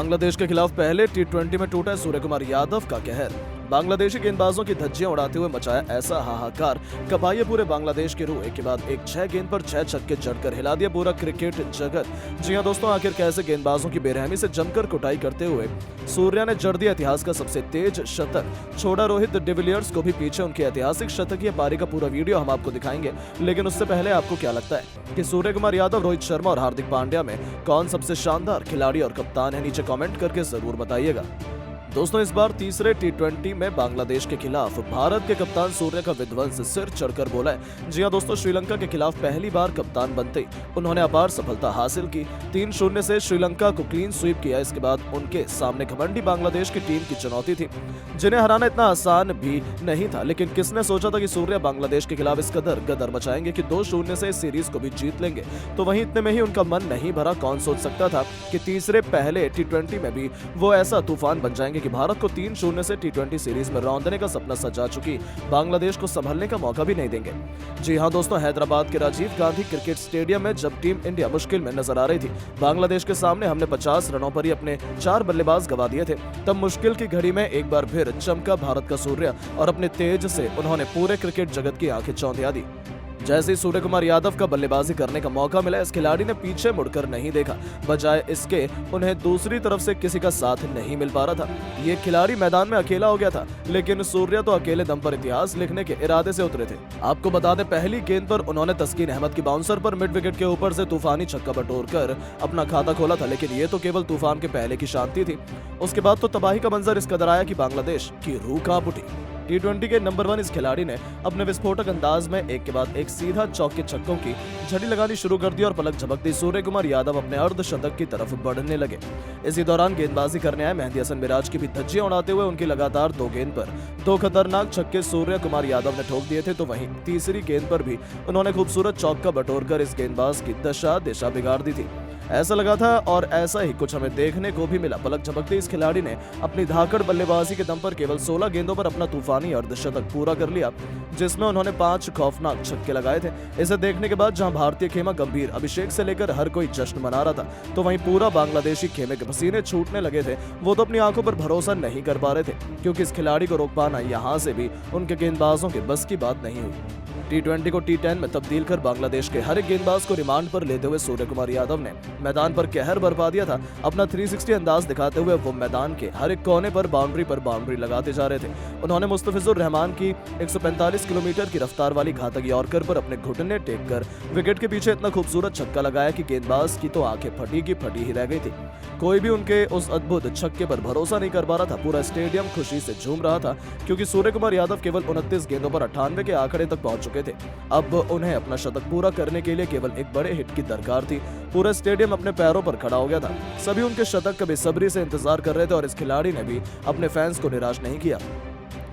बांग्लादेश के खिलाफ पहले टी20 में टूटा सूर्यकुमार यादव का कहर। बांग्लादेशी गेंदबाजों की धज्जियां उड़ाते हुए मचाया ऐसा हाहाकार, कपाए पूरे बांग्लादेश के रूह। एक के बाद एक 6 गेंद पर 6 छक्के जड़कर हिला दिया पूरा क्रिकेट जगत। जी हां दोस्तों, आखिर कैसे गेंदबाजों की बेरहमी से जमकर कुटाई करते हुए सूर्या ने जड़ दिया इतिहास का सबसे तेज शतक। छोड़ा रोहित डिविलियर्स को भी पीछे उनकी ऐतिहासिक शतकीय पारी का पूरा वीडियो हम आपको दिखाएंगे। लेकिन उससे पहले आपको क्या लगता है कि सूर्यकुमार यादव, रोहित शर्मा और हार्दिक पांड्या में कौन सबसे शानदार खिलाड़ी और कप्तान है? नीचे कमेंट करके जरूर बताइएगा। दोस्तों, इस बार तीसरे टी20 में बांग्लादेश के खिलाफ भारत के कप्तान सूर्या का विध्वंस सिर चढ़कर बोला है। जी हां दोस्तों, श्रीलंका के खिलाफ पहली बार कप्तान बनते उन्होंने अपार सफलता हासिल की। 3-0 से श्रीलंका को क्लीन स्वीप किया। इसके बाद उनके सामने घमंडी बांग्लादेश की टीम की चुनौती थी, जिन्हें हराना इतना आसान भी नहीं था। लेकिन किसने सोचा था कि सूर्या बांग्लादेश के खिलाफ इस कदर गदर मचाएंगे कि 2-0 से इस सीरीज को भी जीत लेंगे। तो वहीं इतने में ही उनका मन नहीं भरा। कौन सोच सकता था कि तीसरे पहले टी20 में भी वो ऐसा तूफान बन जाएंगे कि भारत को 3-0 से टी20 सीरीज में रौंदने का सपना सजा चुकी बांग्लादेश को संभलने का मौका भी नहीं देंगे। जी हां दोस्तों, हैदराबाद के राजीव गांधी क्रिकेट स्टेडियम में जब टीम इंडिया मुश्किल में नजर आ रही थी, बांग्लादेश के सामने हमने 50 रनों पर ही अपने 4 बल्लेबाज गवा दिए थे। तब मुश्किल की घड़ी में एक बार फिर चमका भारत का सूर्या और अपने तेज से उन्होंने पूरे क्रिकेट जगत की आंखें चौंधिया दी। जैसे ही सूर्यकुमार यादव का बल्लेबाजी करने का मौका मिला, इस खिलाड़ी ने पीछे मुड़कर नहीं देखा। बजाय इसके उन्हें दूसरी तरफ से किसी का साथ नहीं मिल पा रहा था। ये खिलाड़ी मैदान में अकेला हो गया था, लेकिन सूर्या तो अकेले दम पर इतिहास लिखने के इरादे से उतरे थे। आपको बता दें, पहली गेंद पर उन्होंने तस्कीन अहमद की बाउंसर पर मिड विकेट के ऊपर से तूफानी छक्का बटोरकर अपना खाता खोला था। लेकिन ये तो केवल तूफान के पहले की शांति थी। उसके बाद तो तबाही का मंजर इस कदर आया कि बांग्लादेश की रूह कांप उठी। टी20 के नंबर 1 इस खिलाड़ी ने अपने विस्फोटक अंदाज में एक के बाद एक सीधा चौके छक्कों की झड़ी लगानी शुरू कर दी और पलक झपकती सूर्यकुमार यादव अपने अर्धशतक की तरफ बढ़ने लगे। इसी दौरान गेंदबाजी करने आए मेहदी हसन मिराज की भी धज्जियां उड़ाते हुए उनकी लगातार 2 गेंद पर 2 खतरनाक छक्के सूर्यकुमार यादव ने ठोक दिए थे। तो वहीं तीसरी गेंद पर भी उन्होंने खूबसूरत चौका बटोरकर इस गेंदबाज की दिशा बिगाड़ दी थी। ऐसा लगा था और ऐसा ही कुछ हमें देखने को भी मिला। पलक झपकते इस खिलाड़ी ने अपनी धाकड़ बल्लेबाजी के दम पर केवल 16 गेंदों पर अपना तूफानी अर्धशतक पूरा कर लिया, जिसमें उन्होंने 5 खौफनाक छक्के लगाए थे। इसे देखने के बाद जहां भारतीय खेमा गंभीर, अभिषेक से लेकर हर कोई जश्न मना रहा था, तो वहीं पूरा बांग्लादेशी खेमे के पसीने छूटने लगे थे। वो तो अपनी आंखों पर भरोसा नहीं कर पा रहे थे, क्योंकि इस खिलाड़ी को रोक पाना यहां से भी उनके गेंदबाजों के बस की बात नहीं हुई। टी20 को टी10 में तब्दील कर बांग्लादेश के हर एक गेंदबाज को रिमांड पर लेते हुए सूर्यकुमार यादव ने मैदान पर कहर बरपा दिया था। अपना 360 अंदाज दिखाते हुए वो मैदान के हर एक कोने पर बाउंड्री लगाते जा रहे थे। उन्होंने मुस्तफिजुर रहमान की 145 किलोमीटर की रफ्तार वाली घातक यॉर्कर पर अपने घुटने टेक कर विकेट के पीछे इतना खूबसूरत छक्का लगाया कि गेंदबाज की तो आंखें फटी की फटी ही रह गई थी। कोई भी उनके उस अद्भुत छक्के पर भरोसा नहीं कर पा रहा था। पूरा स्टेडियम खुशी से झूम रहा था, क्योंकि सूर्यकुमार यादव केवल 29 गेंदों पर 98 के आंकड़े तक पहुंच चुके थे। अब उन्हें अपना शतक पूरा करने के लिए केवल एक बड़े हिट की दरकार थी। पूरा स्टेडियम अपने पैरों पर खड़ा हो गया था। सभी उनके शतक का बेसब्री से इंतजार कर रहे थे और इस खिलाड़ी ने भी अपने फैंस को निराश नहीं किया।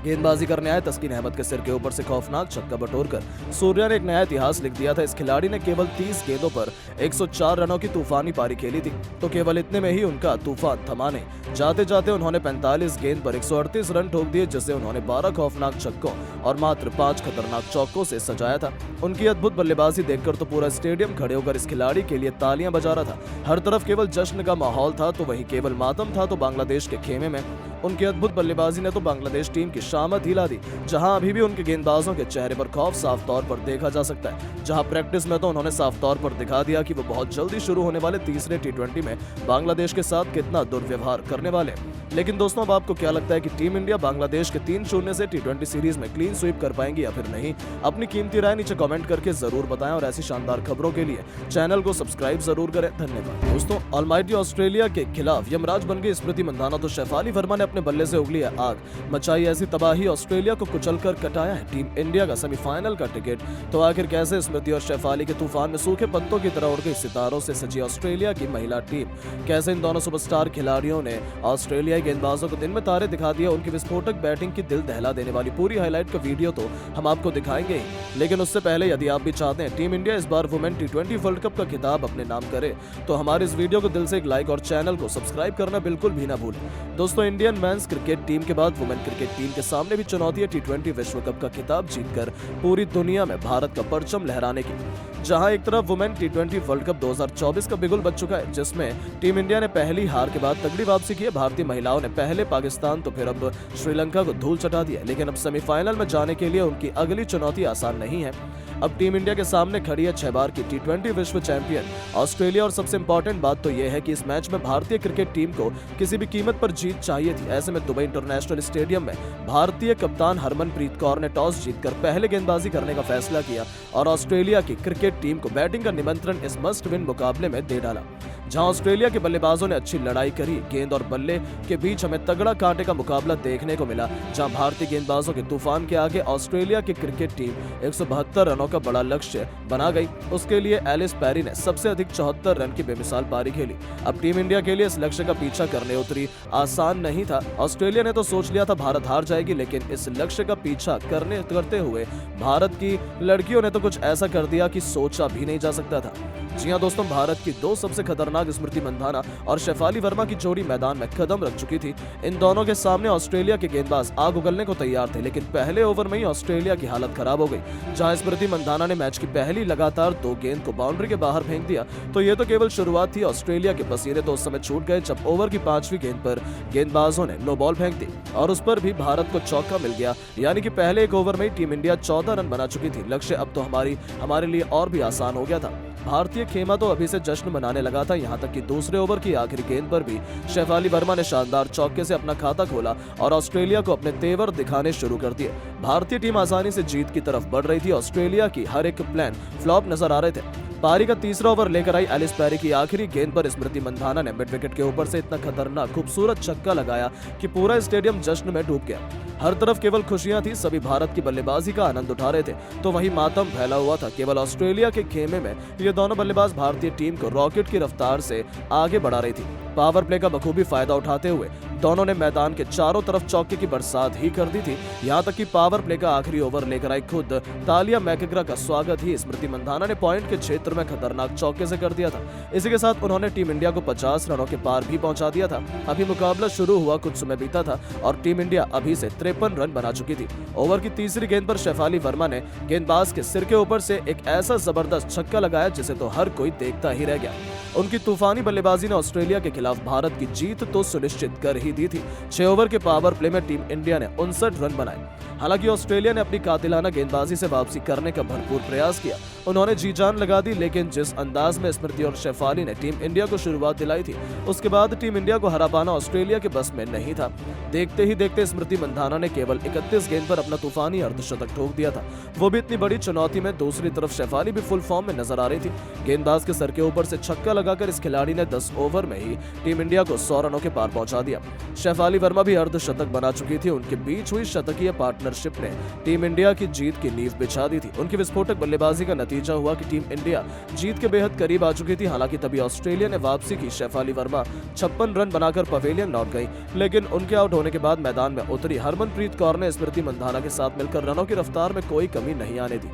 गेंदबाजी करने आए तस्कीन अहमद के सिर के ऊपर से खौफनाक छक्का बटोरकर सूर्या ने एक नया इतिहास लिख दिया था। इस खिलाड़ी ने केवल 30 गेंदों पर 104 रनों की तूफानी पारी खेली थी। तो केवल इतने में ही उनका तूफान थमा नहीं। जाते जाते उन्होंने 45 गेंद पर 138 रन ठोक दिए, जिसे उन्होंने 12 खौफनाक छक्कों और मात्र 5 खतरनाक चौकों से सजाया था। उनकी अद्भुत बल्लेबाजी देखकर तो पूरा स्टेडियम खड़े होकर इस खिलाड़ी के लिए तालियां बजा रहा था। हर तरफ केवल जश्न का माहौल था, तो वहीं केवल मातम था तो बांग्लादेश के खेमे में। उनकी अद्भुत बल्लेबाजी ने तो बांग्लादेश टीम की शामत हिला दी। जहां अभी भी उनके गेंदबाजों के चेहरे पर खौफ साफ तौर पर देखा जा सकता है। जहां प्रैक्टिस में तो उन्होंने साफ तौर पर दिखा दिया कि वो बहुत जल्दी शुरू होने वाले तीसरे टी20 में बांग्लादेश के साथ कितना दुर्व्यवहार करने वाले। लेकिन दोस्तों, अब आपको क्या लगता है कि टीम इंडिया बांग्लादेश के 3-0 से टी20 सीरीज में क्लीन स्वीप कर पाएंगी या फिर नहीं? अपनी कीमती राय नीचे कमेंट करके जरूर बताएं और ऐसी शानदार खबरों के लिए चैनल को सब्सक्राइब जरूर करें। धन्यवाद। दोस्तों, ऑलमाइटी ऑस्ट्रेलिया के खिलाफ यमराज बन गई स्मृति मंधाना, तो शेफाली वर्मा ने अपने बल्ले से उगली आग, मचाई ऐसी तबाही, ऑस्ट्रेलिया को कुचलकर कटाया है टीम इंडिया का सेमीफाइनल का टिकट। तो आखिर कैसे स्मृति और शेफाली के तूफान में सूखे पत्तों की तरह उड़ गई सितारों से सजी ऑस्ट्रेलिया की महिला टीम? कैसे इन दोनों सुपरस्टार खिलाड़ियों ने ऑस्ट्रेलियाई गेंदबाजों को दिन में तारे दिखा दिया? उनकी विस्फोटक बैटिंग की दिल दहला देने वाली पूरी हाईलाइट का वीडियो तो हम आपको दिखाएंगे ही। लेकिन उससे पहले यदि आप भी चाहते हैं टीम इंडिया इस बार वुमेन टी20 वर्ल्ड कप का खिताब अपने नाम करे, तो हमारे इस वीडियो को दिल से एक लाइक और चैनल को सब्सक्राइब करना बिल्कुल भी ना भूलें। दोस्तों, इंडियन मेंस क्रिकेट टीम के बाद वुमेन क्रिकेट टीम के सामने भी चुनौती है टी20 विश्व कप का खिताब जीतकर पूरी दुनिया में भारत का परचम लहराने की। जहां एक तरफ वुमेन टी20 वर्ल्ड कप 2024 का बिगुल बज चुका है, जिसमें टीम इंडिया ने पहली हार के बाद तगड़ी वापसी की है। भारतीय महिलाओं ने पहले पाकिस्तान तो फिर अब श्रीलंका को धूल चटा दिया, लेकिन अब सेमीफाइनल में जाने के लिए उनकी अगली चुनौती आसान नहीं है। अब टीम इंडिया के सामने खड़ी है 6 बार की टी20 विश्व चैंपियन ऑस्ट्रेलिया, और सबसे इंपॉर्टेंट बात तो यह है कि इस मैच में भारतीय क्रिकेट टीम को किसी भी कीमत पर जीत चाहिए थी। ऐसे में दुबई इंटरनेशनल स्टेडियम में भारतीय कप्तान हरमनप्रीत कौर ने टॉस जीतकर पहले गेंदबाजी करने का फैसला किया और ऑस्ट्रेलिया की क्रिकेट टीम को बैटिंग का निमंत्रण इस मस्ट विन मुकाबले में दे डाला। जहां ऑस्ट्रेलिया के बल्लेबाजों ने अच्छी लड़ाई करी, गेंद और बल्ले के बीच हमें तगड़ा कांटे का मुकाबला देखने को मिला। जहां भारतीय गेंदबाजों के तूफान के आगे ऑस्ट्रेलिया की क्रिकेट टीम 172 रनों का बड़ा लक्ष्य बना गई। उसके लिए एलिस पेरी ने सबसे अधिक 74 रन की बेमिसाल पारी खेली। अब टीम इंडिया के लिए इस लक्ष्य का पीछा करने उतरी आसान नहीं था। ऑस्ट्रेलिया ने तो सोच लिया था भारत हार जाएगी, लेकिन इस लक्ष्य का पीछा करते हुए भारत की लड़कियों ने तो कुछ ऐसा कर दिया कि सोचा भी नहीं जा सकता था। जी हां दोस्तों, भारत की दो सबसे खतरनाक स्मृति मंधाना और शेफाली वर्मा की जोड़ी मैदान में कदम रख चुकी थी। इन दोनों के सामने ऑस्ट्रेलिया के गेंदबाज आग उगलने को तैयार थे, लेकिन पहले ओवर में ही ऑस्ट्रेलिया की हालत खराब हो गई। जहां स्मृति मंधाना ने मैच की पहली लगातार 2 गेंद को बाउंड्री के बाहर फेंक दिया, तो ये तो केवल शुरुआत थी। ऑस्ट्रेलिया के पसीने तो उस समय छूट गए जब ओवर की 5वीं गेंद पर गेंदबाजों ने नो बॉल फेंक दी और उस पर भी भारत को चौका मिल गया। यानी कि पहले एक ओवर में ही टीम इंडिया 14 रन बना चुकी थी। लक्ष्य अब तो हमारे लिए और भी आसान हो गया था। भारतीय खेमा तो अभी से जश्न मनाने लगा था, यहाँ तक कि दूसरे ओवर की आखिरी गेंद पर भी शेफाली वर्मा ने शानदार चौके से अपना खाता खोला और ऑस्ट्रेलिया को अपने तेवर दिखाने शुरू कर दिए। भारतीय टीम आसानी से जीत की तरफ बढ़ रही थी। ऑस्ट्रेलिया की हर एक प्लान फ्लॉप नजर आ रहे थे। पारी का तीसरा ओवर लेकर आई एलिस पेरी की आखिरी गेंद पर स्मृति मंधाना ने मिड विकेट के ऊपर से इतना खतरनाक खूबसूरत छक्का लगाया कि पूरा स्टेडियम जश्न में डूब गया। हर तरफ केवल खुशियां थी, सभी भारत की बल्लेबाजी का आनंद उठा रहे थे, तो वहीं मातम फैला हुआ था केवल ऑस्ट्रेलिया के खेमे में। ये दोनों बल्लेबाज भारतीय टीम को रॉकेट की रफ्तार से आगे बढ़ा रही थी। पावर प्ले का बखूबी फायदा उठाते हुए दोनों ने मैदान के चारों तरफ चौके की बरसात ही कर दी थी। यहाँ तक कि पावर प्ले का आखिरी ओवर लेकर आई खुद तालिया मैकेग्रा का स्वागत ही स्मृति मंधाना ने पॉइंट के क्षेत्र में खतरनाक चौके से कर दिया था। इसी के साथ उन्होंने टीम इंडिया को 50 रनों के पार भी पहुंचा दिया था। अभी मुकाबला शुरू हुआ कुछ समय बीता था और टीम इंडिया अभी से 53 रन बना चुकी थी। ओवर की तीसरी गेंद पर शेफाली वर्मा ने गेंदबाज के सिर के ऊपर से एक ऐसा जबरदस्त छक्का लगाया जिसे तो हर कोई देखता ही रह गया। उनकी तूफानी बल्लेबाजी ने ऑस्ट्रेलिया के खिलाफ भारत की जीत तो सुनिश्चित कर ही दी थी। 6 ओवर के पावर प्ले में टीम इंडिया ने 59 रन बनाए। हालांकि ऑस्ट्रेलिया ने अपनी कातिलाना गेंदबाजी से वापसी करने का भरपूर प्रयास किया। उन्होंने जी जान लगा दी, लेकिन जिस अंदाज में स्मृति और शेफाली ने टीम इंडिया को शुरुआत दिलाई थी, उसके बाद टीम इंडिया को हरा पाना ऑस्ट्रेलिया के बस में नहीं था। देखते ही देखते स्मृति मंधाना ने केवल 31 गेंद पर अपना तूफानी अर्धशतक ठोक दिया था, वो भी इतनी बड़ी चुनौती में। दूसरी तरफ शेफाली भी फुल फॉर्म में नजर आ रही थी। गेंदबाज के सर के ऊपर से छक्का लगाकर इस खिलाड़ी ने 10 ओवर में ही टीम इंडिया को 100 रनों के पार पहुंचा दिया। शेफाली वर्मा भी अर्धशतक बना चुकी थी। उनके बीच हुई शतकीय पार्टनरशिप ने टीम इंडिया की जीत की नींव बिछा दी थी। उनकी विस्फोटक बल्लेबाजी का नतीजा हुआ कि टीम इंडिया जीत के बेहद करीब आ चुकी थी। हालांकि तभी ऑस्ट्रेलिया ने वापसी की। शेफाली वर्मा 56 रन बनाकर पवेलियन लौट गई, लेकिन उनके आउट होने के बाद मैदान में उतरी हरमनप्रीत कौर ने स्मृति मंधाना के साथ मिलकर रनों की रफ्तार में कोई कमी नहीं आने दी।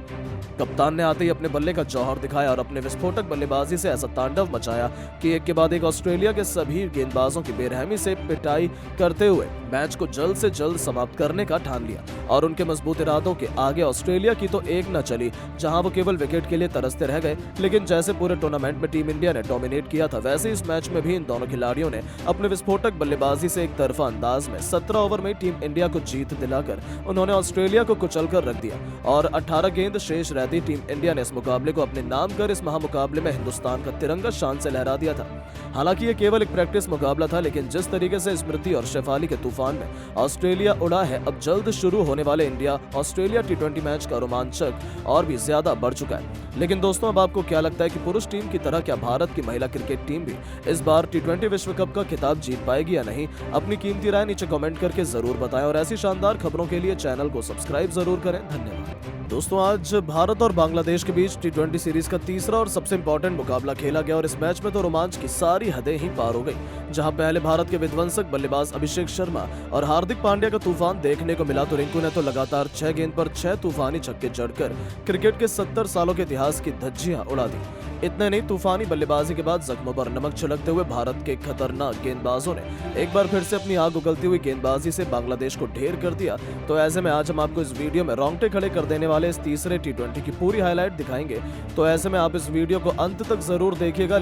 कप्तान ने आते ही अपने बल्ले का जौहर दिखाया और अपने विस्फोटक बल्लेबाजी से ऐसा तांडव मचाया कि एक के बाद एक ऑस्ट्रेलिया के सभी गेंदबाजों की बेरहमी से पिटाई करते हुए मैच को जल्द से जल्द समाप्त करने का ठान लिया। और उनके मजबूत इरादों के आगे ऑस्ट्रेलिया की तो एक न चली, जहां वो केवल विकेट के लिए तरसते रह गए। लेकिन जैसे पूरे टूर्नामेंट में टीम इंडिया ने डोमिनेट किया था, वैसे इस मैच में भी इन दोनों खिलाड़ियों ने अपने विस्फोटक बल्लेबाजी से एक तरफा अंदाज में 17 ओवर में टीम इंडिया को जीत दिलाकर उन्होंने ऑस्ट्रेलिया को कुचल कर रख दिया। और 18 गेंद शेष रहती टीम इंडिया ने इस मुकाबले को अपने नाम कर इस महामुकाबले में हिंदुस्तान का तिरंगा शान से लहरा दिया था। हालांकि ये केवल एक प्रैक्टिस मुकाबला था, लेकिन जिस तरीके से स्मृति और शेफाली के तूफान में ऑस्ट्रेलिया उड़ा है, अब जल्द शुरू होने वाले इंडिया ऑस्ट्रेलिया टी20 मैच का रोमांचक और भी ज्यादा बढ़ चुका है। लेकिन दोस्तों, अब आपको क्या लगता है कि पुरुष टीम की तरह क्या भारत की महिला क्रिकेट टीम भी इस बार टी20 विश्व कप का खिताब जीत पाएगी या नहीं? अपनी कीमती राय नीचे कमेंट करके जरूर बताएं और ऐसी शानदार खबरों के लिए चैनल को सब्सक्राइब जरूर करें। धन्यवाद। दोस्तों, आज भारत और बांग्लादेश के बीच टी20 सीरीज का तीसरा और सबसे इंपॉर्टेंट मुकाबला खेला गया और इस मैच में तो रोमांच की सारी हदें ही पार हो गई। जहां पहले भारत के विध्वंसक बल्लेबाज अभिषेक शर्मा और हार्दिक पांड्या का तूफान देखने को मिला, तो रिंकू ने तो लगातार 6 गेंद पर 6 तूफानी छक्के जड़कर क्रिकेट के 70 सालों के इतिहास की धज्जियां उड़ा दी। इतने नहीं, तूफानी बल्लेबाजी के बाद जख्मों पर नमक छिड़कते हुए भारत के खतरनाक गेंदबाजों ने एक बार फिर से अपनी आग उगलती हुई गेंदबाजी से बांग्लादेश को ढेर कर दिया। तो ऐसे में आज हम आपको इस वीडियो में रोंगटे खड़े कर देने वाले इस तीसरे टी20 की पूरी हाईलाइट दिखाएंगे, तो ऐसे में आप इस वीडियो को अंत तक जरूर देखिएगा।